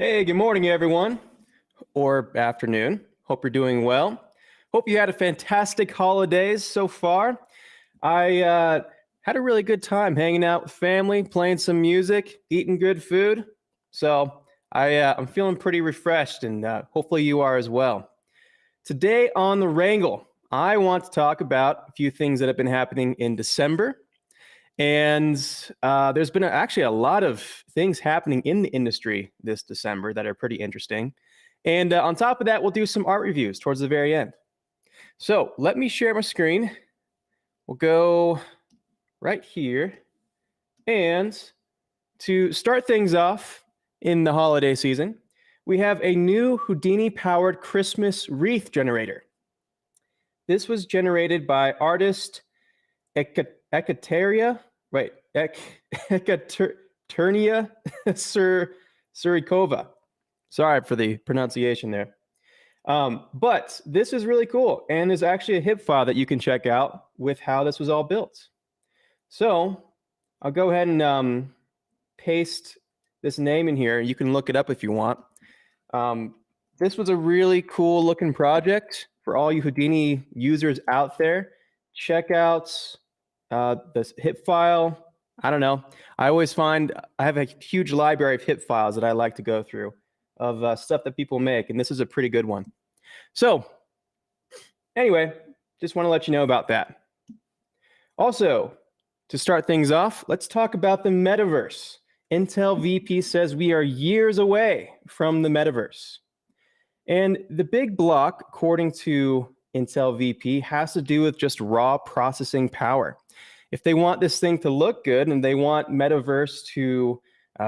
Hey, good morning, everyone, or afternoon. Hope you're doing well. Hope you had a fantastic holidays so far. I had a really good time hanging out with family, playing some music, eating good food. So I'm feeling pretty refreshed, and hopefully you are as well. Today on the Wrangle, I want to talk about a few things that have been happening in December. And there's been actually a lot of things happening in the industry this December that are pretty interesting. And on top of that, we'll do some art reviews towards the very end. So let me share my screen. We'll go right here. And to start things off in the holiday season, we have a new Houdini-powered Christmas wreath generator. This was generated by artist Ekateria, right? Ekaternia Surikova. Sorry for the pronunciation there. But this is really cool. And there's actually a hip file that you can check out with how this was all built. So I'll go ahead and paste this name in here. You can look it up if you want. This was a really cool looking project for all you Houdini users out there. Check out this hip file. I don't know. I always find I have a huge library of hip files that I like to go through of stuff that people make, and this is a pretty good one. So anyway, just want to let you know about that. Also, to start things off, let's talk about the metaverse. Intel VP says we are years away from the metaverse. And the big block, according to Intel VP, has to do with just raw processing power. If they want this thing to look good and they want metaverse to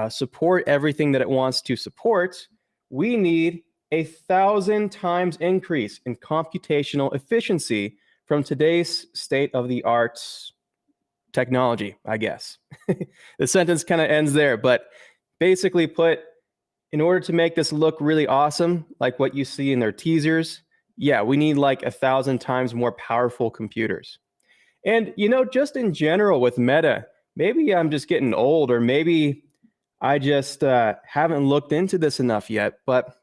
support everything that it wants to support, we need 1,000 times increase in computational efficiency from today's state-of-the-art technology, I guess. The sentence kind of ends there, but basically put, in order to make this look really awesome, like what you see in their teasers, yeah, we need like 1,000 times more powerful computers. And, you know, just in general with Meta, maybe I'm just getting old, or maybe I just haven't looked into this enough yet, but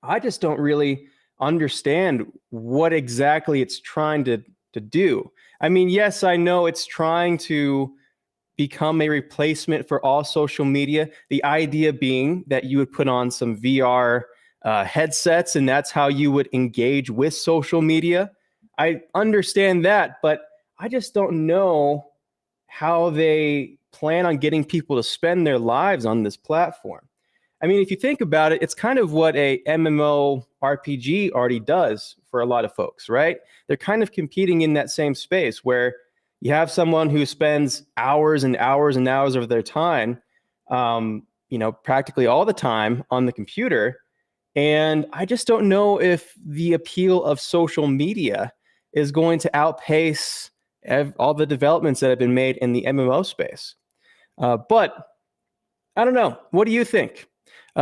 I just don't really understand what exactly it's trying to do. I mean, yes, I know it's trying to become a replacement for all social media. The idea being that you would put on some VR headsets, and that's how you would engage with social media. I understand that, but I just don't know how they plan on getting people to spend their lives on this platform. I mean, if you think about it, it's kind of what a MMO RPG already does for a lot of folks, right? They're kind of competing in that same space where you have someone who spends hours and hours and hours of their time, practically all the time on the computer. And I just don't know if the appeal of social media is going to outpace all the developments that have been made in the MMO space. But I don't know. What do you think?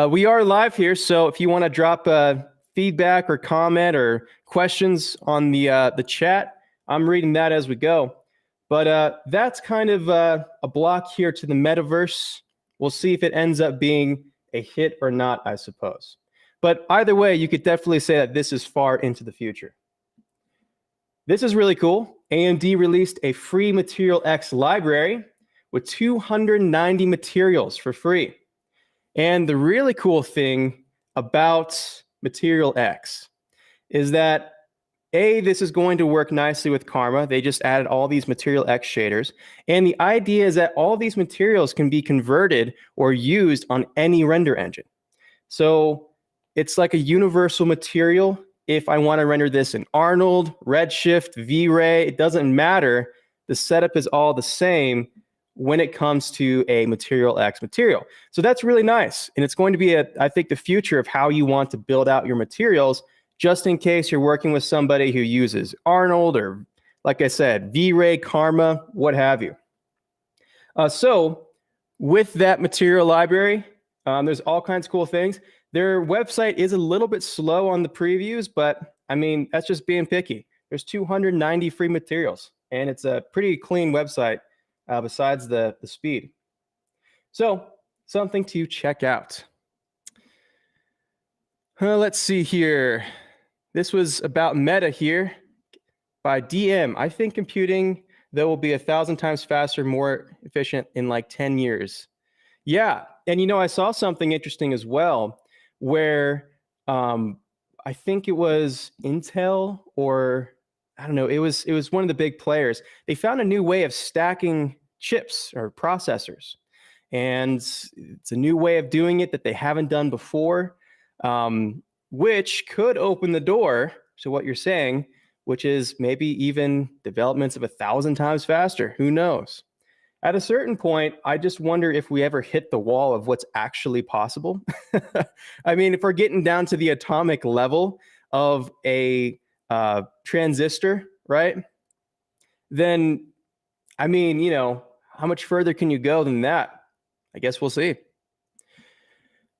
We are live here, so if you want to drop feedback or comment or questions on the chat, I'm reading that as we go. But that's kind of a block here to the metaverse. We'll see if it ends up being a hit or not, I suppose. But either way, you could definitely say that this is far into the future. This is really cool. AMD released a free MaterialX library with 290 materials for free. And the really cool thing about MaterialX is that, this is going to work nicely with Karma. They just added all these MaterialX shaders. And the idea is that all these materials can be converted or used on any render engine. So it's like a universal material. If I want to render this in Arnold, Redshift, V-Ray, it doesn't matter. The setup is all the same when it comes to a MaterialX material. So that's really nice. And it's going to be, I think, the future of how you want to build out your materials, just in case you're working with somebody who uses Arnold or, like I said, V-Ray, Karma, what have you. So with that material library, there's all kinds of cool things. Their website is a little bit slow on the previews, but I mean, that's just being picky. There's 290 free materials, and it's a pretty clean website besides the speed. So something to check out. Let's see here. This was about Meta here by DM. I think computing, though, will be 1,000 times faster, more efficient in like 10 years. Yeah. And, I saw something interesting as well where I think it was Intel, or I don't know, it was one of the big players. They found a new way of stacking chips or processors. And it's a new way of doing it that they haven't done before, which could open the door to what you're saying, which is maybe even developments of 1,000 times faster. Who knows? At a certain point, I just wonder if we ever hit the wall of what's actually possible. I mean, if we're getting down to the atomic level of a transistor, right? Then, I mean, how much further can you go than that? I guess we'll see.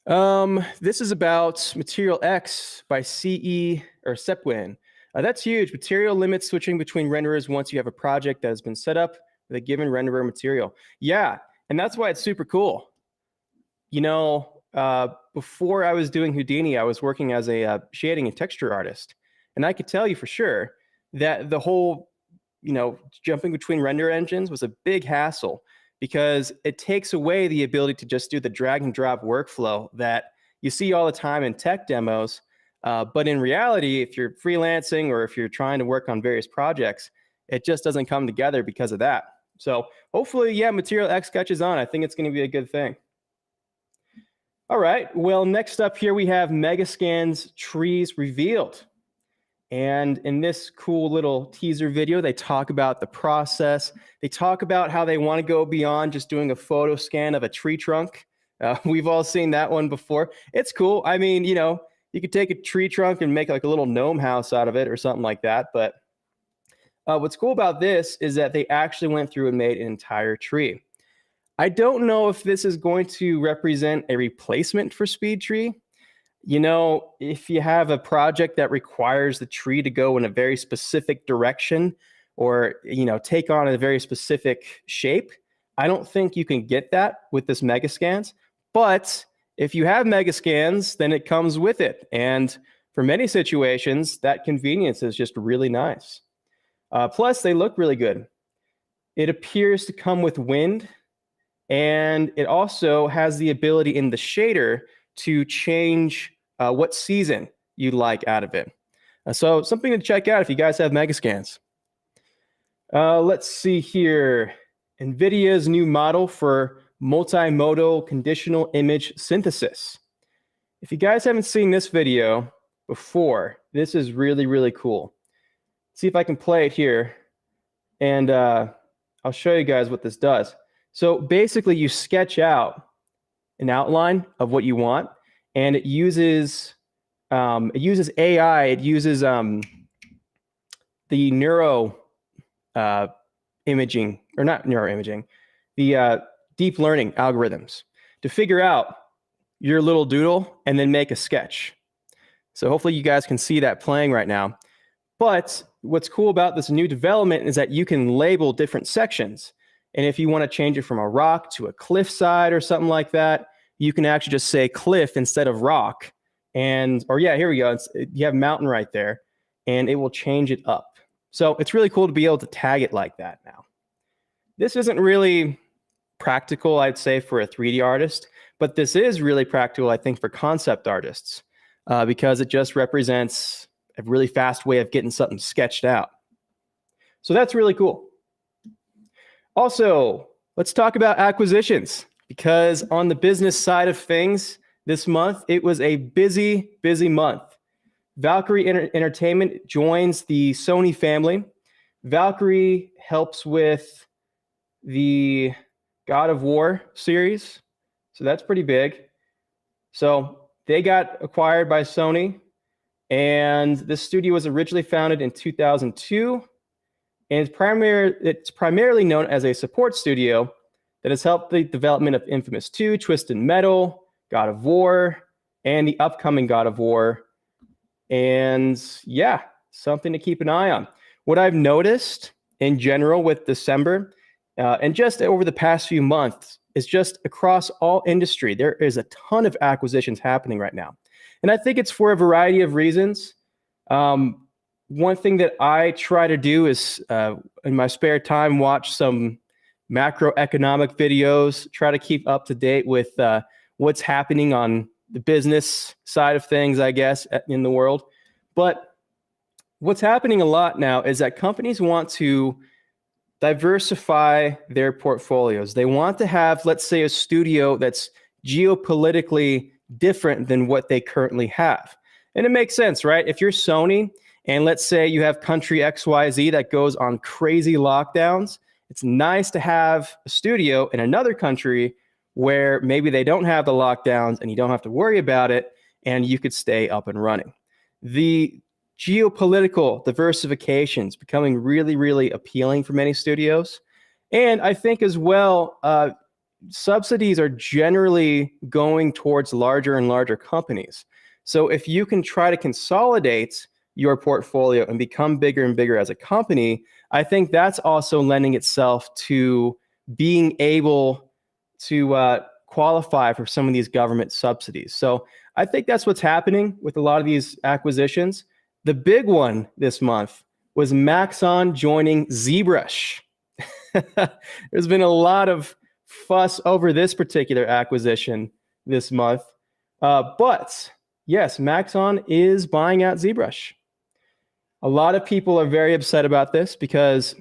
This is about MaterialX by CE or Sepwin. That's huge. Material limits switching between renderers once you have a project that has been set up with a given renderer material. Yeah, and that's why it's super cool. Before I was doing Houdini, I was working as a shading and texture artist. And I could tell you for sure that the whole, jumping between render engines was a big hassle, because it takes away the ability to just do the drag and drop workflow that you see all the time in tech demos. But in reality, if you're freelancing or if you're trying to work on various projects, it just doesn't come together because of that. So hopefully, yeah, MaterialX catches on. I think it's going to be a good thing. All right. Well, next up here, we have Megascans trees revealed. And in this cool little teaser video, they talk about the process. They talk about how they want to go beyond just doing a photo scan of a tree trunk. We've all seen that one before. It's cool. I mean, you could take a tree trunk and make like a little gnome house out of it or something like that. But what's cool about this is that they actually went through and made an entire tree. I don't know if this is going to represent a replacement for SpeedTree. If you have a project that requires the tree to go in a very specific direction or, take on a very specific shape, I don't think you can get that with this Megascans. But if you have Megascans, then it comes with it. And for many situations, that convenience is just really nice. Plus, they look really good. It appears to come with wind, and it also has the ability in the shader to change what season you'd like out of it. So something to check out if you guys have Megascans. Let's see here. NVIDIA's new model for multimodal conditional image synthesis. If you guys haven't seen this video before, this is really, really cool. See if I can play it here, and I'll show you guys what this does. So basically, you sketch out an outline of what you want, and it uses AI. It uses the neuro imaging, or not neuro imaging, the deep learning algorithms to figure out your little doodle and then make a sketch. So hopefully you guys can see that playing right now. But what's cool about this new development is that you can label different sections. And if you want to change it from a rock to a cliffside or something like that, you can actually just say cliff instead of rock. Or yeah, here we go. You have mountain right there, and it will change it up. So it's really cool to be able to tag it like that now. This isn't really practical, I'd say, for a 3D artist, but this is really practical, I think, for concept artists, because it just represents a really fast way of getting something sketched out. So that's really cool. Also, let's talk about acquisitions, because on the business side of things this month, it was a busy, busy month. Valkyrie Entertainment joins the Sony family. Valkyrie helps with the God of War series, so that's pretty big. So they got acquired by Sony, and this studio was originally founded in 2002, and it's primarily known as a support studio that has helped the development of Infamous 2, Twisted Metal, God of War, and the upcoming God of War. And yeah, something to keep an eye on. What I've noticed in general with December, and just over the past few months, is just across all industry, there is a ton of acquisitions happening right now. And I think it's for a variety of reasons. One thing that I try to do is in my spare time, watch some macroeconomic videos, try to keep up to date with what's happening on the business side of things, I guess, in the world. But what's happening a lot now is that companies want to diversify their portfolios. They want to have, let's say, a studio that's geopolitically different than what they currently have. And it makes sense, right? If you're Sony and let's say you have country XYZ that goes on crazy lockdowns, it's nice to have a studio in another country where maybe they don't have the lockdowns and you don't have to worry about it and you could stay up and running. The geopolitical diversification is becoming really, really appealing for many studios. And I think as well, subsidies are generally going towards larger and larger companies. So if you can try to consolidate your portfolio and become bigger and bigger as a company, I think that's also lending itself to being able to qualify for some of these government subsidies. So I think that's what's happening with a lot of these acquisitions. The big one this month was Maxon joining Zbrush. There's been a lot of fuss over this particular acquisition this month. But yes, Maxon is buying out Zbrush. A lot of people are very upset about this because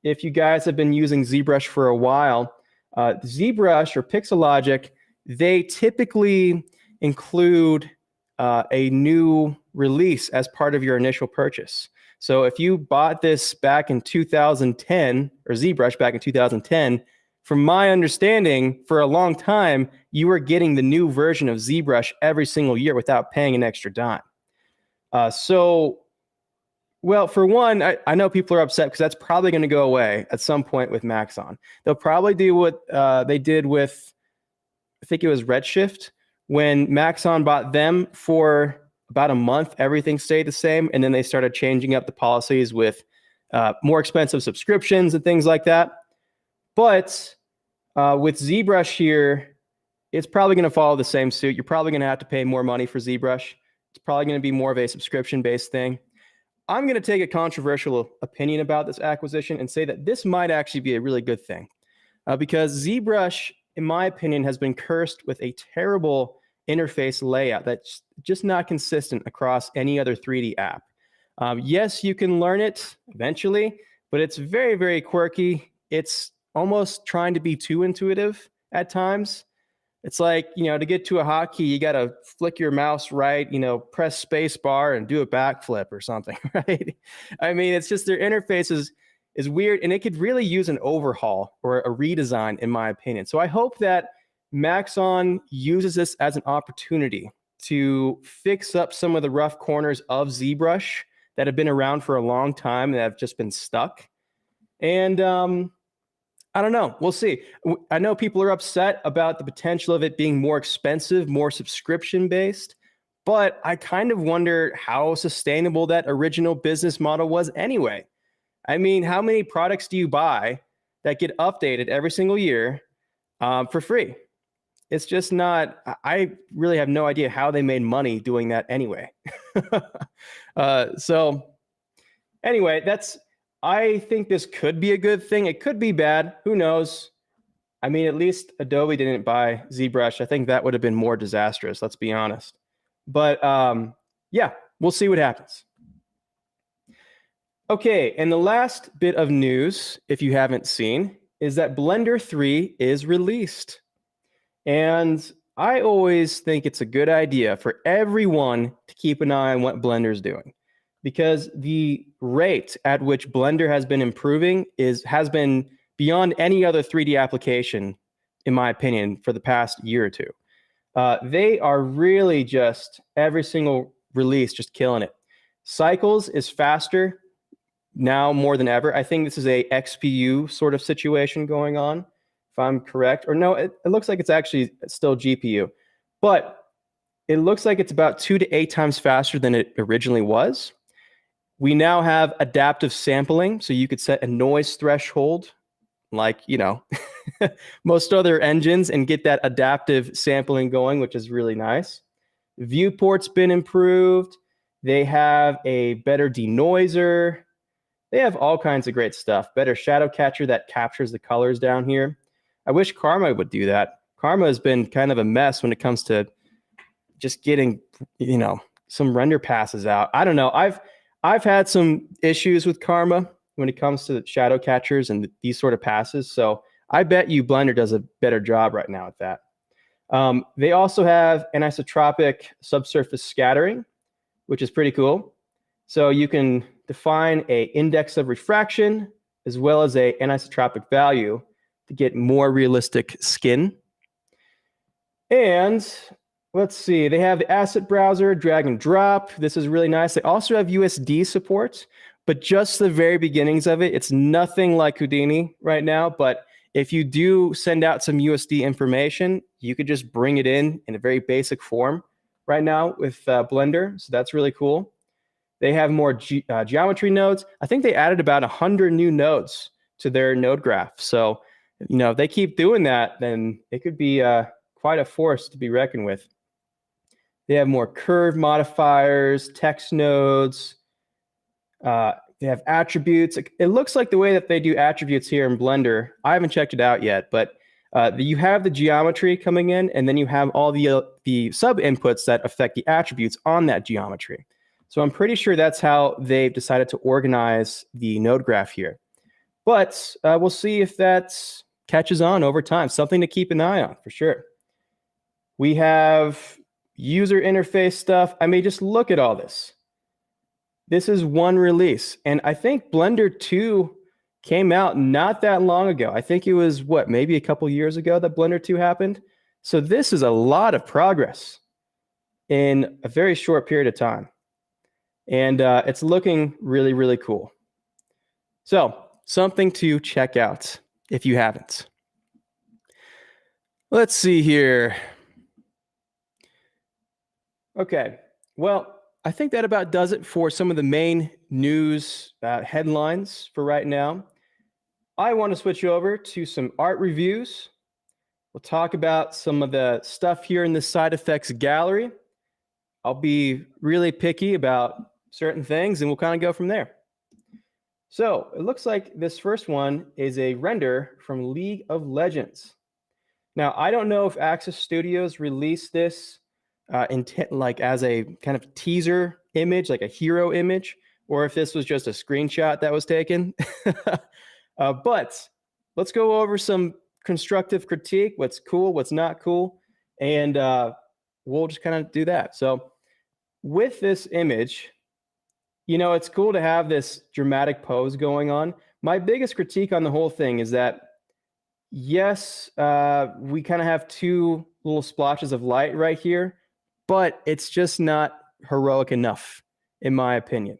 if you guys have been using Zbrush for a while, Zbrush or Pixelogic, they typically include a new release as part of your initial purchase. So if you bought this back in 2010, or Zbrush back in 2010, from my understanding, for a long time, you were getting the new version of Zbrush every single year without paying an extra dime. Well, for one, I know people are upset because that's probably going to go away at some point with Maxon. They'll probably do what they did with, I think it was Redshift. When Maxon bought them for about a month, everything stayed the same. And then they started changing up the policies with more expensive subscriptions and things like that. But with Zbrush here, it's probably going to follow the same suit. You're probably going to have to pay more money for Zbrush. It's probably going to be more of a subscription-based thing. I'm going to take a controversial opinion about this acquisition and say that this might actually be a really good thing because Zbrush, in my opinion, has been cursed with a terrible interface layout that's just not consistent across any other 3D app. Yes, you can learn it eventually, but it's very, very quirky. It's almost trying to be too intuitive at times. It's like, to get to a hotkey, you got to flick your mouse right, press space bar and do a backflip or something, right? I mean, it's just their interface is weird, and it could really use an overhaul or a redesign, in my opinion. So I hope that Maxon uses this as an opportunity to fix up some of the rough corners of Zbrush that have been around for a long time that have just been stuck. And I don't know. We'll see. I know people are upset about the potential of it being more expensive, more subscription-based, but I kind of wonder how sustainable that original business model was anyway. I mean, how many products do you buy that get updated every single year for free? It's just not, I really have no idea how they made money doing that anyway. So anyway, I think this could be a good thing. It could be bad. Who knows? I mean, at least Adobe didn't buy Zbrush. I think that would have been more disastrous, let's be honest. But yeah, we'll see what happens. Okay, and the last bit of news, if you haven't seen, is that Blender 3 is released. And I always think it's a good idea for everyone to keep an eye on what Blender's doing, because the rate at which Blender has been improving has been beyond any other 3D application, in my opinion, for the past year or two. They are really just, every single release, just killing it. Cycles is faster now more than ever. I think this is a XPU sort of situation going on, if I'm correct. Or no, it looks like it's actually still GPU. But it looks like it's about 2 to 8 times faster than it originally was. We now have adaptive sampling, so you could set a noise threshold like, most other engines and get that adaptive sampling going, which is really nice. Viewport's been improved. They have a better denoiser. They have all kinds of great stuff. Better shadow catcher that captures the colors down here. I wish Karma would do that. Karma has been kind of a mess when it comes to just getting, some render passes out. I don't know. I've had some issues with Karma when it comes to shadow catchers and these sort of passes. So I bet you Blender does a better job right now at that. They also have anisotropic subsurface scattering, which is pretty cool. So you can define an index of refraction as well as an anisotropic value to get more realistic skin. And let's see, they have the asset browser, drag and drop. This is really nice. They also have USD support, but just the very beginnings of it. It's nothing like Houdini right now, but if you do send out some USD information, you could just bring it in a very basic form right now with Blender. So that's really cool. They have more geometry nodes. I think they added about 100 new nodes to their node graph. So, if they keep doing that, then it could be quite a force to be reckoned with. They have more curve modifiers, text nodes. They have attributes. It looks like the way that they do attributes here in Blender. I haven't checked it out yet, but you have the geometry coming in, and then you have all the sub inputs that affect the attributes on that geometry. So I'm pretty sure that's how they've decided to organize the node graph here. But we'll see if that catches on over time. Something to keep an eye on for sure. We have user interface stuff. I mean, just look at all this. This is one release. And I think Blender 2 came out not that long ago. I think it was, maybe a couple years ago that Blender 2 happened. So this is a lot of progress in a very short period of time. And it's looking really, really cool. So something to check out if you haven't. Let's see here. Okay, well, I think that about does it for some of the main news headlines for right now. I want to switch over to some art reviews. We'll talk about some of the stuff here in the side effects gallery. I'll be really picky about certain things, and we'll kind of go from there. So it looks like this first one is a render from League of Legends. Now, I don't know if Axis Studios released this as a kind of teaser image, like a hero image, or if this was just a screenshot that was taken. But let's go over some constructive critique, what's cool, what's not cool, and we'll just kind of do that. So with this image, it's cool to have this dramatic pose going on. My biggest critique on the whole thing is that, yes, we kind of have two little splotches of light right here, but it's just not heroic enough, in my opinion.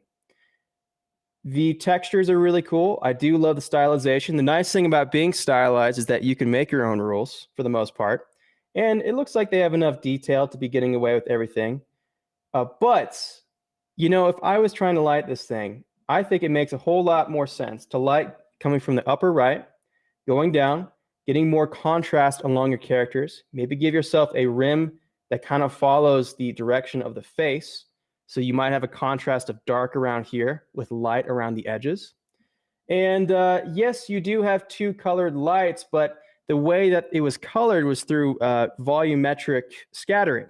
The textures are really cool. I do love the stylization. The nice thing about being stylized is that you can make your own rules for the most part. And it looks like they have enough detail to be getting away with everything. But, if I was trying to light this thing, I think it makes a whole lot more sense to light coming from the upper right, going down, getting more contrast along your characters. Maybe give yourself a rim that kind of follows the direction of the face. So you might have a contrast of dark around here with light around the edges. And yes, you do have two colored lights, but the way that it was colored was through volumetric scattering.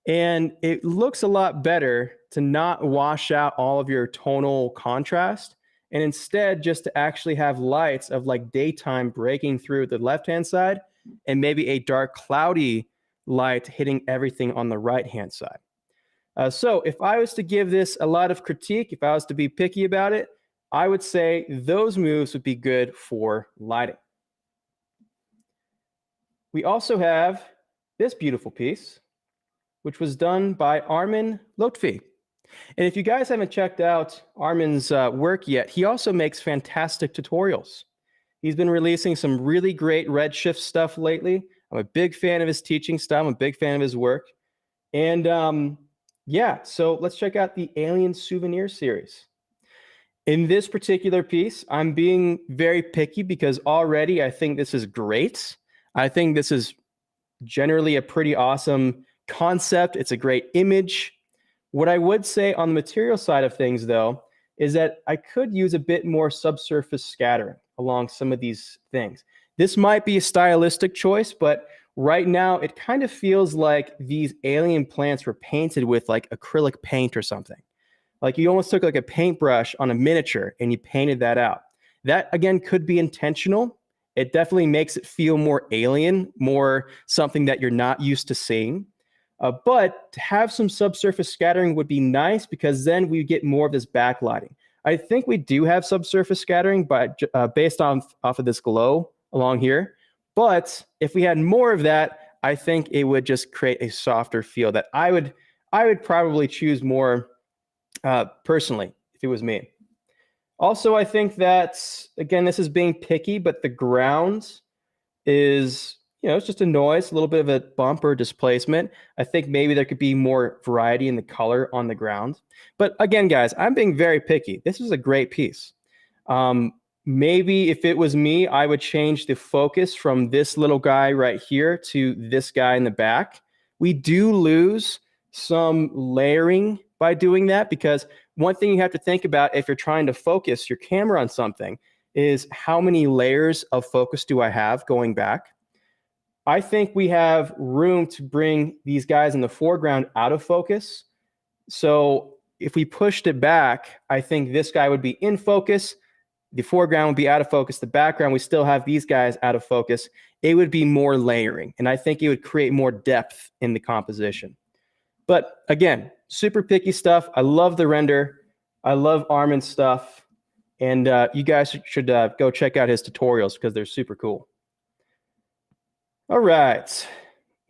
And it looks a lot better to not wash out all of your tonal contrast, and instead just to actually have lights of like daytime breaking through the left-hand side and maybe a dark cloudy light hitting everything on the right-hand side. So if I was to give this a lot of critique, if I was to be picky about it, I would say those moves would be good for lighting. We also have this beautiful piece, which was done by Armin Lotfi. And if you guys haven't checked out Armin's work yet, he also makes fantastic tutorials. He's been releasing some really great Redshift stuff lately. I'm a big fan of his teaching style. I'm a big fan of his work. And yeah, so let's check out the Alien Souvenir series. In this particular piece, I'm being very picky because already I think this is great. I think this is generally a pretty awesome concept. It's a great image. What I would say on the material side of things, though, is that I could use a bit more subsurface scattering along some of these things. This might be a stylistic choice, but right now it kind of feels like these alien plants were painted with like acrylic paint or something. Like you almost took like a paintbrush on a miniature and you painted that out. That again could be intentional. It definitely makes it feel more alien, more something that you're not used to seeing. But to have some subsurface scattering would be nice because then we get more of this backlighting. I think we do have subsurface scattering, but based off of this glow along here. But if we had more of that, I think it would just create a softer feel that I would probably choose more personally if it was me. Also, I think that, again, this is being picky, but the ground is, it's just a noise, a little bit of a bump or displacement. I think maybe there could be more variety in the color on the ground. But again, guys, I'm being very picky. This is a great piece. Maybe if it was me, I would change the focus from this little guy right here to this guy in the back. We do lose some layering by doing that, because one thing you have to think about if you're trying to focus your camera on something is how many layers of focus do I have going back? I think we have room to bring these guys in the foreground out of focus. So if we pushed it back, I think this guy would be in focus. The foreground would be out of focus. The background, we still have these guys out of focus. It would be more layering, and I think it would create more depth in the composition. But again, super picky stuff. I love the render. I love Armin's stuff. And you guys should go check out his tutorials because they're super cool. All right.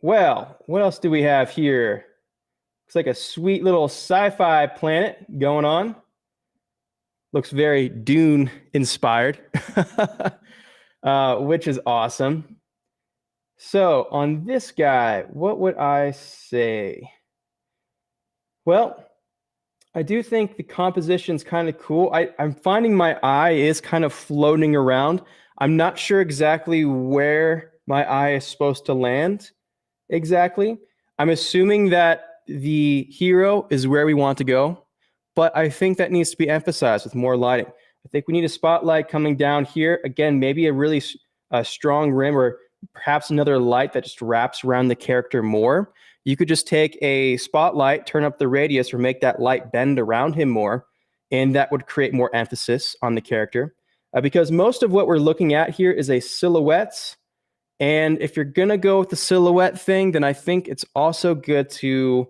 Well, what else do we have here? Looks like a sweet little sci-fi planet going on. Looks very Dune inspired, which is awesome. So on this guy, what would I say? Well, I do think the composition's kind of cool. I'm finding my eye is kind of floating around. I'm not sure exactly where my eye is supposed to land exactly. I'm assuming that the hero is where we want to go, but I think that needs to be emphasized with more lighting. I think we need a spotlight coming down here. Again, maybe a really strong rim, or perhaps another light that just wraps around the character more. You could just take a spotlight, turn up the radius, or make that light bend around him more, and that would create more emphasis on the character. Because most of what we're looking at here is a silhouette, and if you're going to go with the silhouette thing, then I think it's also good to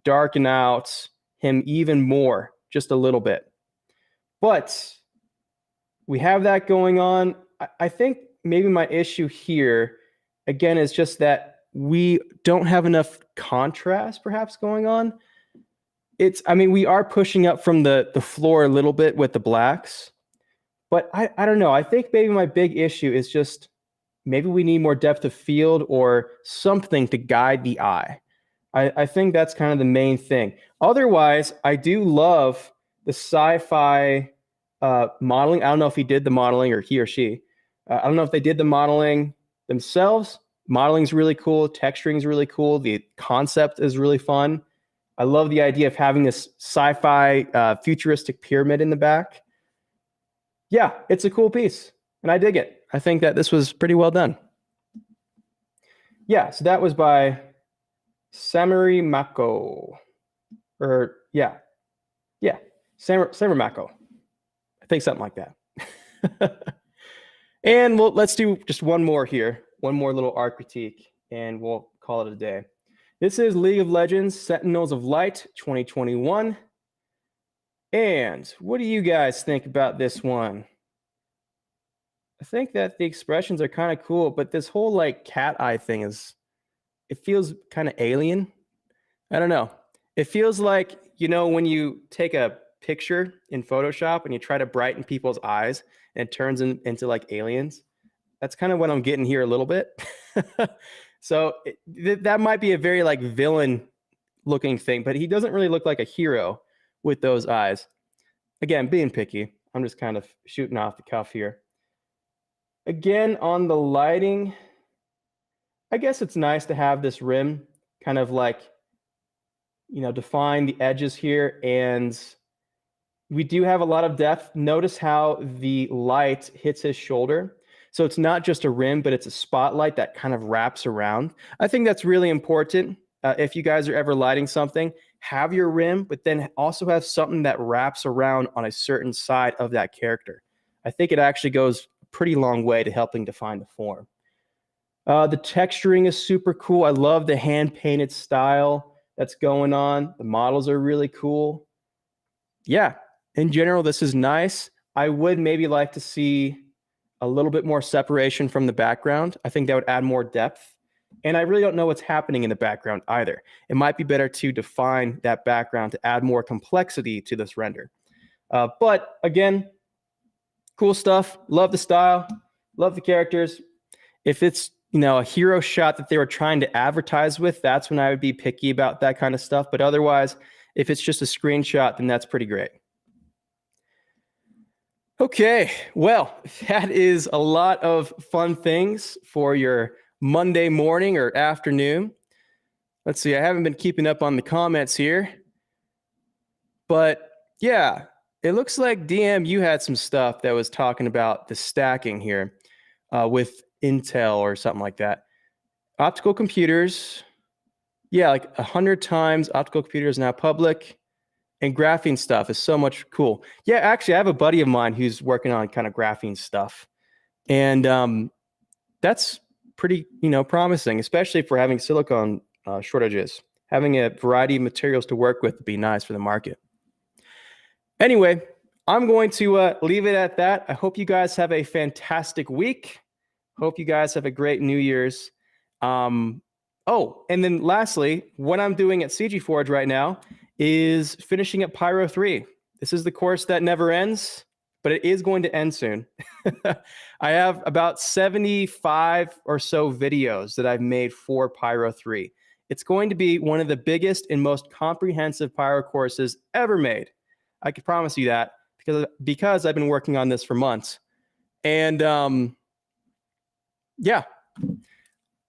darken out him even more, just a little bit. But we have that going on. I think maybe my issue here, again, is just that we don't have enough contrast perhaps going on. We are pushing up from the floor a little bit with the blacks, but I don't know. I think maybe my big issue is just maybe we need more depth of field or something to guide the eye. I think that's kind of the main thing. Otherwise, I do love the sci-fi modeling. I don't know if he did the modeling or he or she. I don't know if they did the modeling themselves. Modeling is really cool. Texturing is really cool. The concept is really fun. I love the idea of having this sci-fi futuristic pyramid in the back. Yeah, it's a cool piece, and I dig it. I think that this was pretty well done. Yeah, so that was by Samuri Mako. Samuri Mako. I think something like that. And let's do just one more here. One more little art critique, and we'll call it a day. This is League of Legends Sentinels of Light 2021. And what do you guys think about this one? I think that the expressions are kind of cool, but this whole like cat eye thing it feels kind of alien. I don't know. It feels like, when you take a picture in Photoshop and you try to brighten people's eyes and it turns into like aliens. That's kind of what I'm getting here a little bit. So that might be a very like villain looking thing, but he doesn't really look like a hero with those eyes. Again, being picky. I'm just kind of shooting off the cuff here. Again, on the lighting, I guess it's nice to have this rim kind of like define the edges here, and we do have a lot of depth. Notice how the light hits his shoulder. So it's not just a rim, but it's a spotlight that kind of wraps around. I think that's really important. If you guys are ever lighting something, have your rim, but then also have something that wraps around on a certain side of that character. I think it actually goes a pretty long way to helping define the form. The texturing is super cool. I love the hand-painted style that's going on. The models are really cool. Yeah, in general, this is nice. I would maybe like to see a little bit more separation from the background. I think that would add more depth. And I really don't know what's happening in the background either. It might be better to define that background to add more complexity to this render. But again, cool stuff. Love the style. Love the characters. If it's a hero shot that they were trying to advertise with, that's when I would be picky about that kind of stuff. But otherwise, if it's just a screenshot, then that's pretty great. Okay, well, that is a lot of fun things for your Monday morning or afternoon. Let's see, I haven't been keeping up on the comments here. But yeah, it looks like DM, you had some stuff that was talking about the stacking here with Intel or something like that. Optical computers, yeah, like 100 times optical computers now public. And graphene stuff is so much cool. Yeah, actually, I have a buddy of mine who's working on kind of graphene stuff. And that's pretty, promising, especially if we're having silicon shortages. Having a variety of materials to work with would be nice for the market. Anyway, I'm going to leave it at that. I hope you guys have a fantastic week. Hope you guys have a great New Year's. Oh, and then lastly, what I'm doing at CG Forge right now is finishing up Pyro 3. This is the course that never ends, but it is going to end soon. I have about 75 or so videos that I've made for Pyro 3. It's going to be one of the biggest and most comprehensive Pyro courses ever made. I can promise you that because I've been working on this for months. And yeah,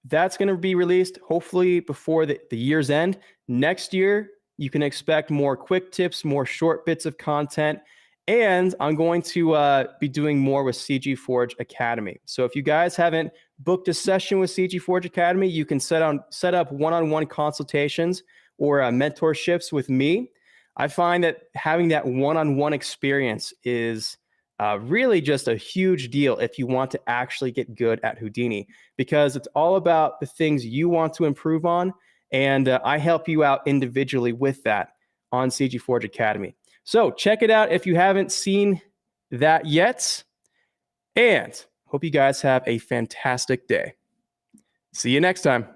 that's going to be released hopefully before the year's end. Next year, you can expect more quick tips, more short bits of content, and I'm going to be doing more with CG Forge Academy. So if you guys haven't booked a session with CG Forge Academy, you can set up one-on-one consultations or mentorships with me. I find that having that one-on-one experience is really just a huge deal if you want to actually get good at Houdini, because it's all about the things you want to improve on. And I help you out individually with that on CG Forge Academy. So check it out if you haven't seen that yet. And hope you guys have a fantastic day. See you next time.